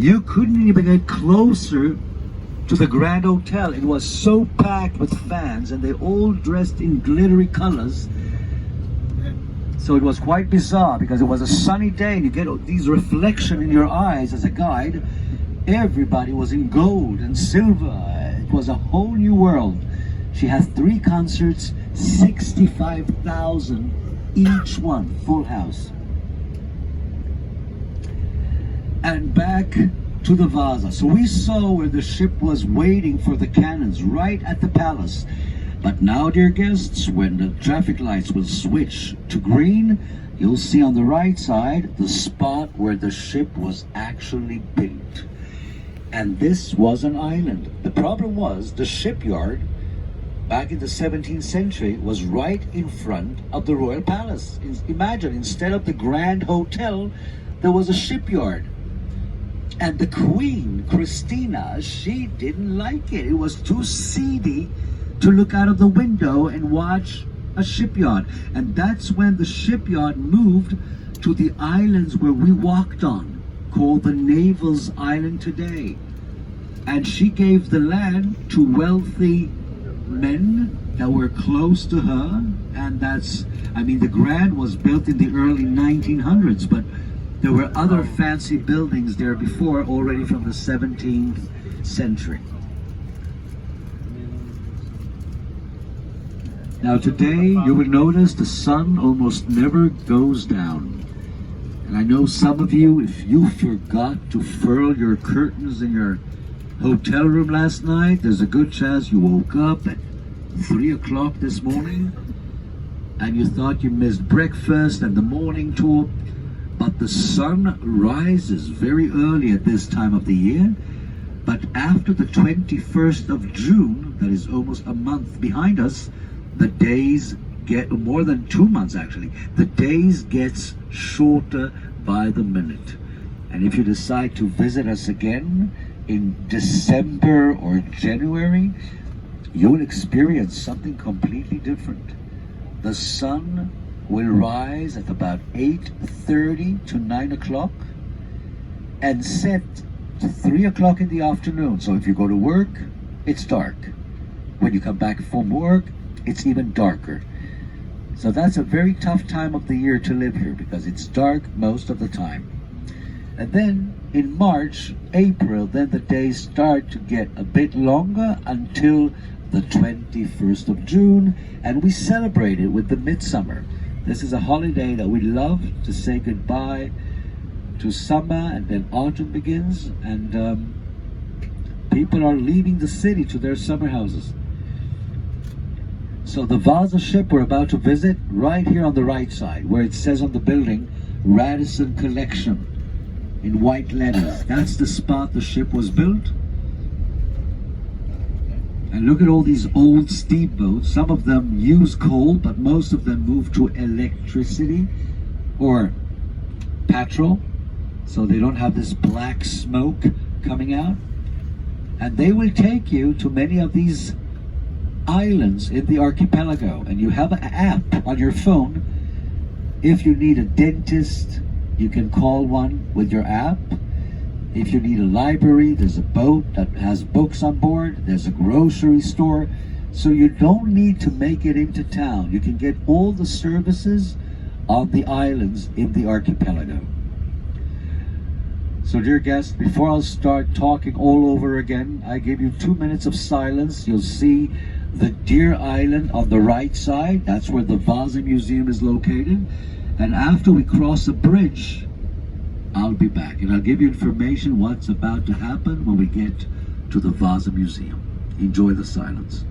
You couldn't even get closer to the Grand Hotel. It was so packed with fans, and they all dressed in glittery colors. So it was quite bizarre because it was a sunny day and you get these reflection in your eyes as a guide. Everybody was in gold and silver. It was a whole new world. She has 3 concerts, 65,000 each one, full house. And back to the Vasa. So we saw where the ship was waiting for the cannons right at the palace. But now, dear guests, when the traffic lights will switch to green, you'll see on the right side the spot where the ship was actually built. And this was an island. The problem was the shipyard back in the 17th century was right in front of the royal palace. Imagine, instead of the Grand Hotel, there was a shipyard. And the Queen, Christina, she didn't like it. It was too seedy to look out of the window and watch a shipyard. And that's when the shipyard moved to the islands where we walked on, called the Naval's Island today. And she gave the land to wealthy men that were close to her. And that's, I mean, the Grand was built in the early 1900s, but there were other fancy buildings there before, already from the 17th century. Now today, you will notice the sun almost never goes down. And I know some of you, if you forgot to furl your curtains in your hotel room last night, there's a good chance you woke up at 3 o'clock this morning and you thought you missed breakfast and the morning talk. But the sun rises very early at this time of the year. But after the 21st of June, that is almost a month behind us, the days get, more than 2 months actually, the days gets shorter by the minute. And if you decide to visit us again in December or January, you'll experience something completely different. The sun will rise at about 8:30 to 9 o'clock and set to 3 o'clock in the afternoon. So if you go to work, it's dark. When you come back from work, it's even darker. So that's a very tough time of the year to live here because it's dark most of the time. And then in March, April, then the days start to get a bit longer until the 21st of June, and we celebrate it with the midsummer. This is a holiday that we love to say goodbye to summer, and then autumn begins, and people are leaving the city to their summer houses. So the Vasa ship we're about to visit, right here on the right side, where it says on the building, Radisson Collection, in white letters. That's the spot the ship was built. And look at all these old steamboats. Some of them use coal, but most of them move to electricity or petrol, so they don't have this black smoke coming out. And they will take you to many of these islands in the archipelago. And you have an app on your phone. If you need a dentist, you can call one with your app. If you need a library, there's a boat that has books on board. There's a grocery store. So you don't need to make it into town. You can get all the services on the islands in the archipelago. So dear guests, before I'll start talking all over again, I give you 2 minutes of silence. You'll see the Deer Island on the right side. That's where the Vasa Museum is located. And after we cross a bridge, I'll be back and I'll give you information what's about to happen when we get to the Vasa Museum. Enjoy the silence.